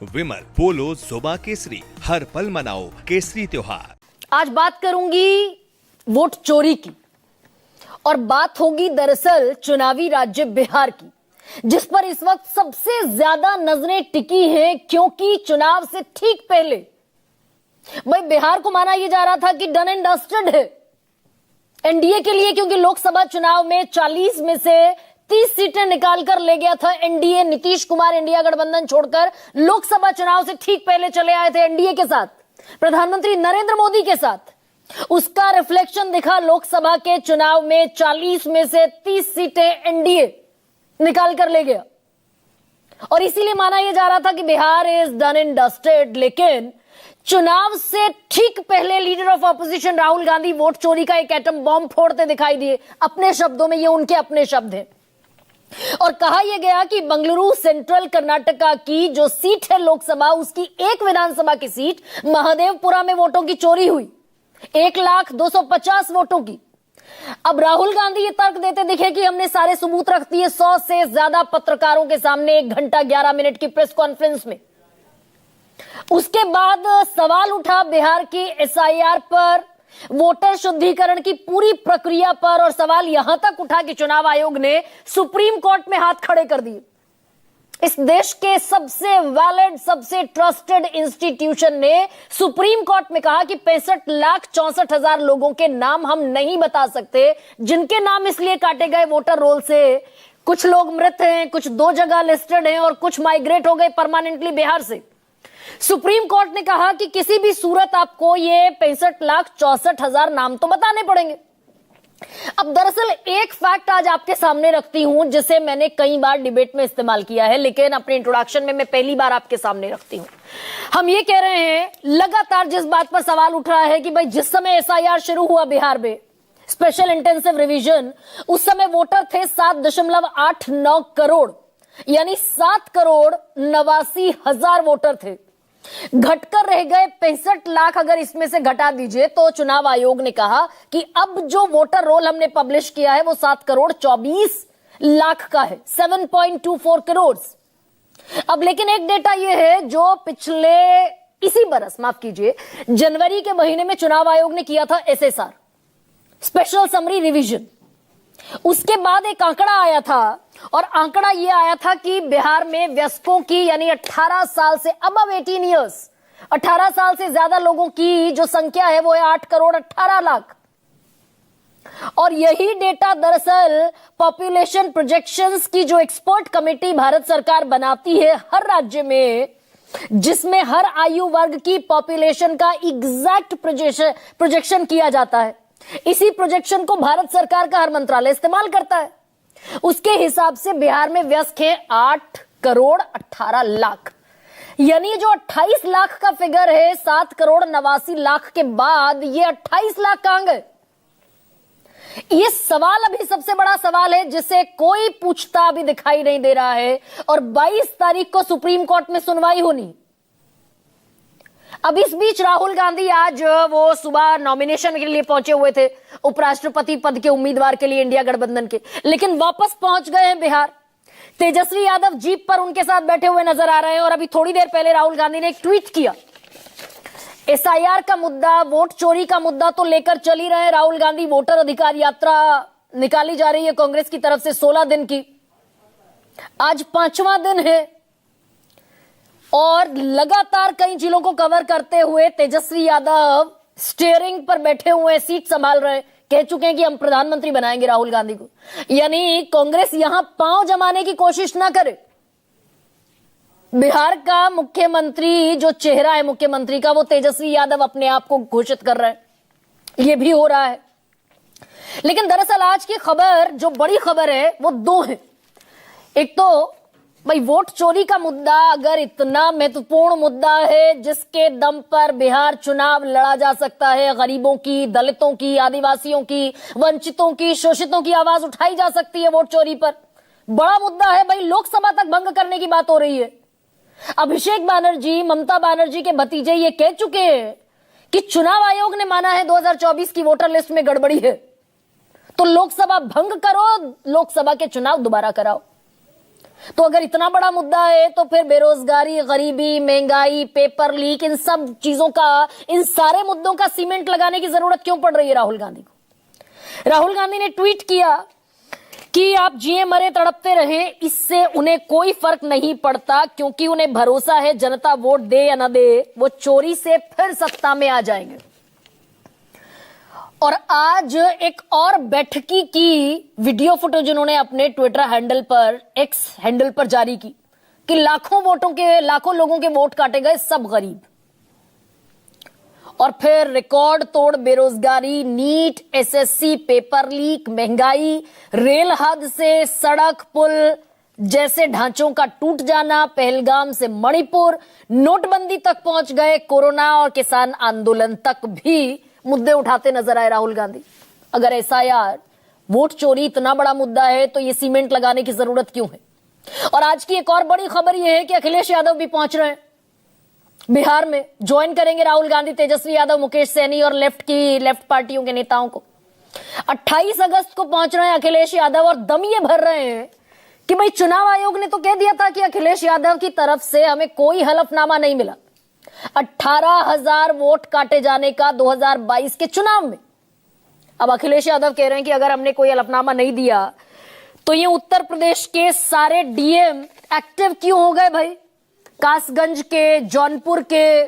विमल पोलो जुबा केसरी, हर पल मनाओ केसरी त्योहार। आज बात करूंगी वोट चोरी की और बात होगी दरअसल चुनावी राज्य बिहार की, जिस पर इस वक्त सबसे ज्यादा नजरें टिकी हैं क्योंकि चुनाव से ठीक पहले भाई बिहार को माना यह जा रहा था कि डन एंड डस्टेड है एनडीए के लिए, क्योंकि लोकसभा चुनाव में 40 में से 30 सीटें निकाल कर ले गया था एनडीए। नीतीश कुमार इंडिया गठबंधन छोड़कर लोकसभा चुनाव से ठीक पहले चले आए थे एनडीए के साथ, प्रधानमंत्री नरेंद्र मोदी के साथ। उसका रिफ्लेक्शन दिखा लोकसभा के चुनाव में, 40 में से 30 सीटें एनडीए निकाल कर ले गया और इसीलिए माना यह जा रहा था कि Bihar is done and dusted. लेकिन चुनाव से ठीक पहले leader of opposition Rahul Gandhi vote चोरी का एक एटम बॉम्ब फोड़ते दिखाई दिए। अपने शब्दों में, ये उनके अपने शब्द हैं, और कहा यह गया कि बंगलुरु सेंट्रल कर्नाटका की जो सीट है लोकसभा, उसकी एक विधानसभा की सीट महादेवपुरा में वोटों की चोरी हुई, 1,250,000 वोटों की। अब राहुल गांधी ये तर्क देते दिखे कि हमने सारे सबूत रख दिए 100 से ज्यादा पत्रकारों के सामने 1 घंटा 11 मिनट की प्रेस कॉन्फ्रेंस में। उसके बाद सवाल उठा बिहार की एसआईआर पर, वोटर शुद्धिकरण की पूरी प्रक्रिया पर, और सवाल यहां तक उठा कि चुनाव आयोग ने सुप्रीम कोर्ट में हाथ खड़े कर दिए। इस देश के सबसे वैलिड, सबसे ट्रस्टेड इंस्टीट्यूशन ने सुप्रीम कोर्ट में कहा कि 65,64,000 लोगों के नाम हम नहीं बता सकते, जिनके नाम इसलिए काटे गए वोटर रोल से, कुछ लोग मृत हैं, कुछ 2 जगह लिस्टेड हैं और कुछ माइग्रेट हो गए परमानेंटली बिहार से। सुप्रीम कोर्ट ने कहा कि किसी भी सूरत आपको ये 65,64,000 नाम तो बताने पड़ेंगे। अब दरअसल एक फैक्ट आज आपके सामने रखती हूं जिसे मैंने कई बार डिबेट में इस्तेमाल किया है, लेकिन अपने इंट्रोडक्शन में मैं पहली बार आपके सामने रखती हूं। हम ये कह रहे हैं, लगातार जिस बात पर सवाल उठ रहा है कि भाई जिस समय एसआईआर शुरू हुआ बिहार में, स्पेशल इंटेंसिव रिवीजन, उस समय वोटर थे 7.89 करोड़, यानी 7,89,000 वोटर थे। घटकर रह गए 65 लाख। अगर इसमें से घटा दीजिए तो चुनाव आयोग ने कहा कि अब जो वोटर रोल हमने पब्लिश किया है वो 7,24,00,000 का है, 7.24 करोड़। अब लेकिन एक डेटा ये है जो पिछले इसी बरस, माफ कीजिए, जनवरी के महीने में चुनाव आयोग ने किया था एसएसआर, स्पेशल समरी रिवीजन। उसके बाद एक आंकड़ा आया था और आंकड़ा यह आया था कि बिहार में वयस्कों की, यानी 18 साल से अबव 18 इयर्स, 18 साल से ज्यादा लोगों की जो संख्या है वो है 8,18,00,000। और यही डेटा दरअसल पॉपुलेशन प्रोजेक्शंस की जो एक्सपर्ट कमेटी भारत सरकार बनाती है हर राज्य में, जिसमें हर आयु वर्ग की पॉपुलेशन का एग्जैक्ट प्रोजेक्शन किया जाता है। इसी प्रोजेक्शन को भारत सरकार का हर मंत्रालय इस्तेमाल करता है। उसके हिसाब से बिहार में वयस्क है 8,18,00,000, यानी जो 28 लाख का फिगर है 7,89,00,000 के बाद ये 28 लाख कहां गए? ये सवाल अभी सबसे बड़ा सवाल है जिसे कोई पूछता अभी दिखाई नहीं दे रहा है, और 22 तारीख को सुप्रीम कोर्ट में सुनवाई होनी। अब इस बीच राहुल गांधी आज वो सुबह नॉमिनेशन के लिए पहुंचे हुए थे उपराष्ट्रपति पद के उम्मीदवार के लिए इंडिया गठबंधन के, लेकिन वापस पहुंच गए हैं बिहार। तेजस्वी यादव जीप पर उनके साथ बैठे हुए नजर आ रहे हैं और अभी थोड़ी देर पहले राहुल गांधी ने एक ट्वीट किया। एसआईआर का मुद्दा, वोट चोरी का मुद्दा तो लेकर चल ही रहे हैं राहुल गांधी। वोटर अधिकार यात्रा निकाली जा रही है कांग्रेस की तरफ से 16 दिन की, आज 5वां दिन है और लगातार कई जिलों को कवर करते हुए तेजस्वी यादव स्टीयरिंग पर बैठे हुए हैं, सीट संभाल रहे हैं, कह चुके हैं कि हम प्रधानमंत्री बनाएंगे राहुल गांधी को। यानी कांग्रेस यहां पांव जमाने की कोशिश ना करे। बिहार का मुख्यमंत्री, जो चेहरा है मुख्यमंत्री का, वो तेजस्वी यादव अपने आप को घोषित कर रहे हैं, ये भी हो रहा है। लेकिन दरअसल आज की खबर, जो बड़ी खबर है, वो 2 है। एक तो भाई वोट चोरी का मुद्दा अगर इतना महत्वपूर्ण मुद्दा है जिसके दम पर बिहार चुनाव लड़ा जा सकता है, गरीबों की, दलितों की, आदिवासियों की, वंचितों की, शोषितों की आवाज उठाई जा सकती है वोट चोरी पर, बड़ा मुद्दा है भाई। लोकसभा तक भंग करने की बात हो रही है। अभिषेक बनर्जी, ममता बनर्जी के भतीजे ये कह चुके हैं कि चुनाव आयोग ने माना है 2024 की वोटर लिस्ट में गड़बड़ी है, तो लोकसभा भंग करो, लोकसभा के चुनाव दोबारा कराओ। तो अगर इतना बड़ा मुद्दा है तो फिर बेरोजगारी, गरीबी, महंगाई, पेपर लीक, इन सब चीजों का, इन सारे मुद्दों का सीमेंट लगाने की जरूरत क्यों पड़ रही है राहुल गांधी को? राहुल गांधी ने ट्वीट किया कि आप जिए मरे तड़पते रहे, इससे उन्हें कोई फर्क नहीं पड़ता, क्योंकि उन्हें भरोसा है जनता वोट दे या न दे, वो चोरी से फिर सत्ता में आ जाएंगे। और आज एक और बैठकी की वीडियो फुटेज उन्होंने अपने ट्विटर हैंडल पर, एक्स हैंडल पर जारी की कि लाखों लोगों के वोट काटे गए, सब गरीब। और फिर रिकॉर्ड तोड़ बेरोजगारी, नीट, एसएससी, पेपर लीक, महंगाई, रेल हादसे, सड़क पुल जैसे ढांचों का टूट जाना, पहलगाम से मणिपुर, नोटबंदी तक पहुंच गए, कोरोना और किसान आंदोलन तक भी मुद्दे उठाते नजर आए राहुल गांधी। अगर ऐसा यार वोट चोरी इतना बड़ा मुद्दा है तो ये सीमेंट लगाने की जरूरत क्यों है? और आज की एक और बड़ी खबर यह है कि अखिलेश यादव भी पहुंच रहे हैं बिहार में, ज्वाइन करेंगे राहुल गांधी, तेजस्वी यादव, मुकेश सहनी और लेफ्ट पार्टियों के नेताओं को। 28 अगस्त को पहुंच रहे हैं अखिलेश यादव और दम ये भर रहे हैं कि भाई चुनाव आयोग ने तो कह दिया था कि अखिलेश यादव की तरफ से हमें कोई हलफनामा नहीं मिला 18,000 वोट काटे जाने का 2022 के चुनाव में। अब अखिलेश यादव कह रहे हैं कि अगर हमने कोई हलफनामा नहीं दिया तो ये उत्तर प्रदेश के सारे डीएम एक्टिव क्यों हो गए भाई? कासगंज के, जौनपुर के,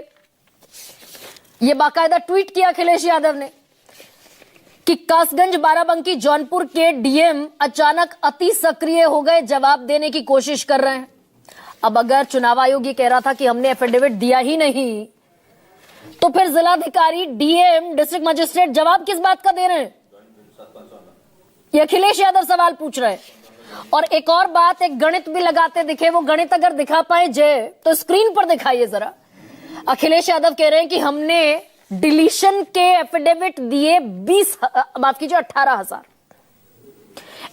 ये बाकायदा ट्वीट किया अखिलेश यादव ने कि कासगंज, बाराबंकी, जौनपुर के डीएम अचानक अति सक्रिय हो गए, जवाब देने की कोशिश कर रहे हैं। अब अगर चुनाव आयोग ये कह रहा था कि हमने एफिडेविट दिया ही नहीं, तो फिर जिलाधिकारी, डीएम, डिस्ट्रिक्ट मजिस्ट्रेट जवाब किस बात का दे रहे हैं? ये अखिलेश यादव सवाल पूछ रहे हैं। और एक और बात, एक गणित भी लगाते दिखे, वो गणित अगर दिखा पाए जय तो स्क्रीन पर दिखाइए जरा। अखिलेश यादव कह रहे हैं कि हमने डिलीशन के एफिडेविट दिए 18,000।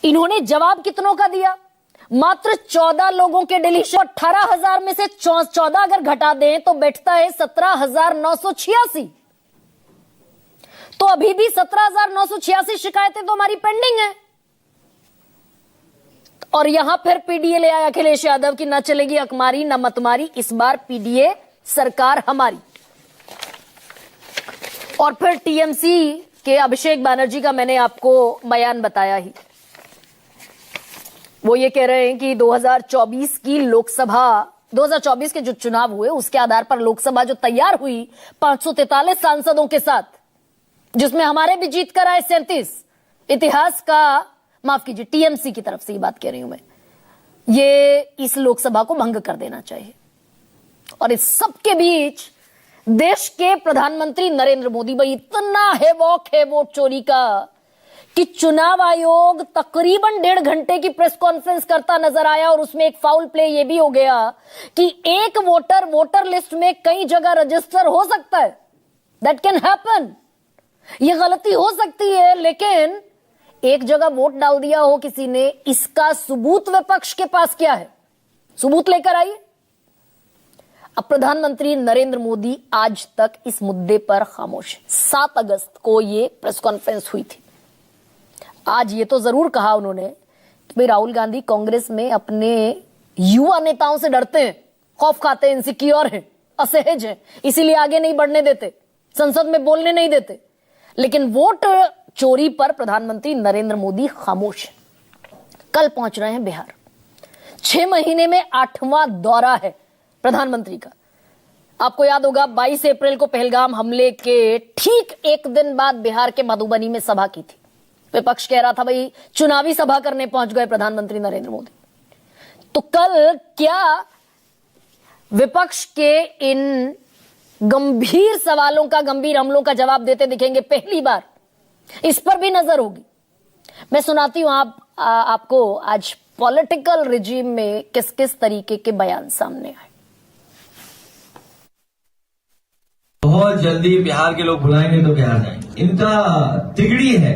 इन्होंने जवाब कितनों का दिया? मात्र 14 लोगों के डिलीशन। 18,000 में से 14 अगर घटा दें तो बैठता है 17,986। तो अभी भी 17,986 शिकायतें तो हमारी पेंडिंग है। और यहां फिर पीडीए ले आए अखिलेश यादव की न चलेगी अकमारी न मतमारी, इस बार पीडीए सरकार हमारी। और फिर टीएमसी के अभिषेक बनर्जी का मैंने आपको बयान बताया ही। वो ये कह रहे हैं कि 2024 की लोकसभा, 2024 के जो चुनाव हुए उसके आधार पर लोकसभा जो तैयार हुई 543 सांसदों के साथ, जिसमें हमारे भी जीत कर आए 37, इतिहास का, माफ कीजिए टीएमसी की तरफ से ये बात कह रही हूं मैं, ये इस लोकसभा को भंग कर देना चाहिए। और इस सब के बीच देश के प्रधानमंत्री नरेंद्र मोदी, भाई इतना हेवॉक है वोट चोरी का कि चुनाव आयोग तकरीबन 1.5 घंटे की प्रेस कॉन्फ्रेंस करता नजर आया। और उसमें एक फाउल प्ले ये भी हो गया कि एक वोटर लिस्ट में कई जगह रजिस्टर हो सकता है, दैट कैन हैपन, ये गलती हो सकती है, लेकिन एक जगह वोट डाल दिया हो किसी ने, इसका सबूत विपक्ष के पास क्या है? सबूत लेकर आइए। अब प्रधानमंत्री नरेंद्र मोदी आज तक इस मुद्दे पर खामोश है। 7 अगस्त को ये प्रेस कॉन्फ्रेंस हुई थी। आज ये तो जरूर कहा उन्होंने कि भाई राहुल गांधी कांग्रेस में अपने युवा नेताओं से डरते हैं, खौफ खाते हैं, इनसिक्योर हैं, असहज हैं, इसीलिए आगे नहीं बढ़ने देते, संसद में बोलने नहीं देते। लेकिन वोट चोरी पर प्रधानमंत्री नरेंद्र मोदी खामोश है। कल पहुंच रहे हैं बिहार। 6 महीने में 8वां दौरा है प्रधानमंत्री का। आपको याद होगा 22 अप्रैल को पहलगाम हमले के ठीक एक दिन बाद बिहार के मधुबनी में सभा की थी। विपक्ष कह रहा था भाई चुनावी सभा करने पहुंच गए प्रधानमंत्री नरेंद्र मोदी। तो कल क्या विपक्ष के इन गंभीर सवालों का, गंभीर हमलों का जवाब देते दिखेंगे? पहली बार इस पर भी नजर होगी। मैं सुनाती हूं आपको आज पॉलिटिकल रिजीम में किस किस तरीके के बयान सामने आए। बहुत जल्दी बिहार के लोग बुलाएंगे तो बिहार जाएंगे। इनका तिगड़ी है,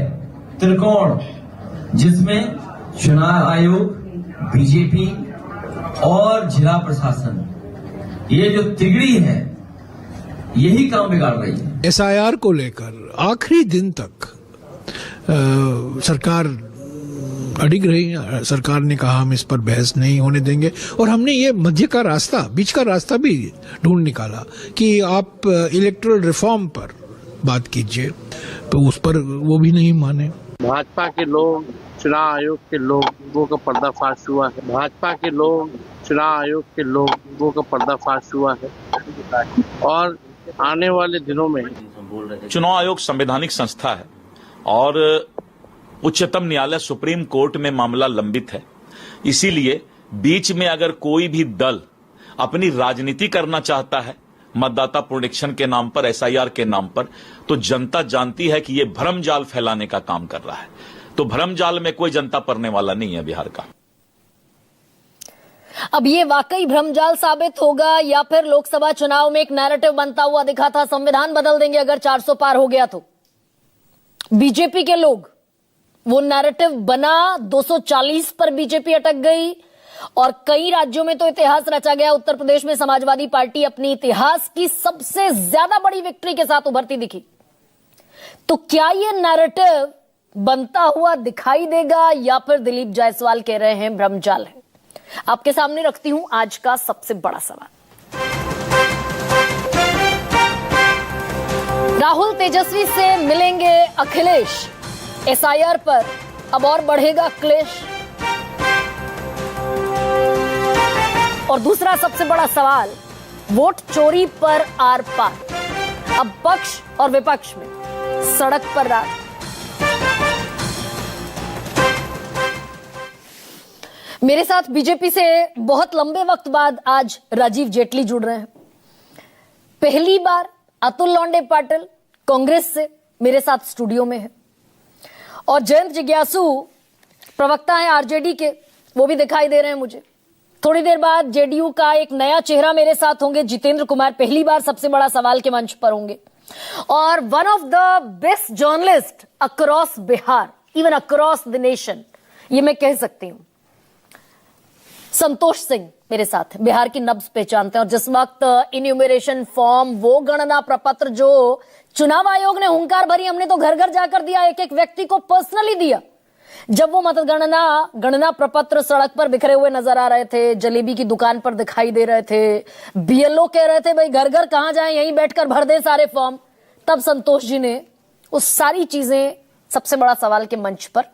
त्रिकोण, जिसमें चुनाव आयोग, बीजेपी और जिला प्रशासन, ये जो तिगड़ी है यही काम बिगाड़ रही है। एसआईआर को लेकर आखिरी दिन तक सरकार अडिग रही। सरकार ने कहा हम इस पर बहस नहीं होने देंगे और हमने ये मध्य का रास्ता, बीच का रास्ता भी ढूंढ निकाला कि आप इलेक्टोरल रिफॉर्म पर बात कीजिए, तो उस पर वो भी नहीं माने। भाजपा के लोग, चुनाव आयोग के लोगों का पर्दाफाश हुआ है। भाजपा के लोग, चुनाव आयोग के लोगों का पर्दाफाश हुआ है और आने वाले दिनों में चुनाव आयोग संवैधानिक संस्था है और उच्चतम न्यायालय सुप्रीम कोर्ट में मामला लंबित है। इसीलिए बीच में अगर कोई भी दल अपनी राजनीति करना चाहता है मतदाता पुनरीक्षण के नाम पर, एसआईआर के नाम पर, तो जनता जानती है कि यह भ्रमजाल फैलाने का काम कर रहा है। तो भ्रमजाल में कोई जनता पड़ने वाला नहीं है बिहार का। अब ये वाकई भ्रमजाल साबित होगा या फिर लोकसभा चुनाव में एक नैरेटिव बनता हुआ दिखा था, संविधान बदल देंगे अगर 400 पार हो गया तो। बीजेपी के लोग, वो नैरेटिव बना, 240 पर बीजेपी अटक गई और कई राज्यों में तो इतिहास रचा गया। उत्तर प्रदेश में समाजवादी पार्टी अपनी इतिहास की सबसे ज्यादा बड़ी विक्ट्री के साथ उभरती दिखी। तो क्या ये नैरेटिव बनता हुआ दिखाई देगा या फिर दिलीप जायसवाल कह रहे हैं भ्रमजाल है? आपके सामने रखती हूं आज का सबसे बड़ा सवाल। राहुल तेजस्वी से मिलेंगे अखिलेश, एसआईआर पर अब और बढ़ेगा क्लेश। और दूसरा सबसे बड़ा सवाल, वोट चोरी पर आर पार, अब पक्ष और विपक्ष में सड़क पर रात। मेरे साथ बीजेपी से बहुत लंबे वक्त बाद आज राजीव जेटली जुड़ रहे हैं। पहली बार अतुल लौंडे पाटिल कांग्रेस से मेरे साथ स्टूडियो में है और जयंत जिज्ञासु प्रवक्ता हैं आरजेडी के, वो भी दिखाई दे रहे हैं मुझे। थोड़ी देर बाद जेडीयू का एक नया चेहरा मेरे साथ होंगे, जितेंद्र कुमार पहली बार सबसे बड़ा सवाल के मंच पर होंगे। और one of the best journalist across Bihar, even across the nation, ये मैं कह सकती हूं, संतोष सिंह मेरे साथ है। बिहार की नब्ज पहचानते हैं और जिस वक्त इन्यूमरेशन फॉर्म, वो गणना प्रपत्र जो चुनाव आयोग ने हुंकार भरी, हमने तो घर घर जाकर दिया, एक एक व्यक्ति को पर्सनली दिया। जब वो गणना प्रपत्र सड़क पर बिखरे हुए नजर आ रहे थे, जलेबी की दुकान पर दिखाई दे रहे थे, बीएलओ कह रहे थे भाई घर घर कहां जाएं, यहीं बैठकर भर दें सारे फॉर्म, तब संतोष जी ने उस सारी चीजें सबसे बड़ा सवाल के मंच पर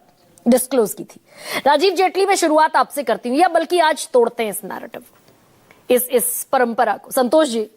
डिस्क्लोज की थी। राजीव जेटली, मैं शुरुआत आपसे करती हूं, या बल्कि आज तोड़ते हैं इस नैरेटिव, इस परंपरा को। संतोष जी,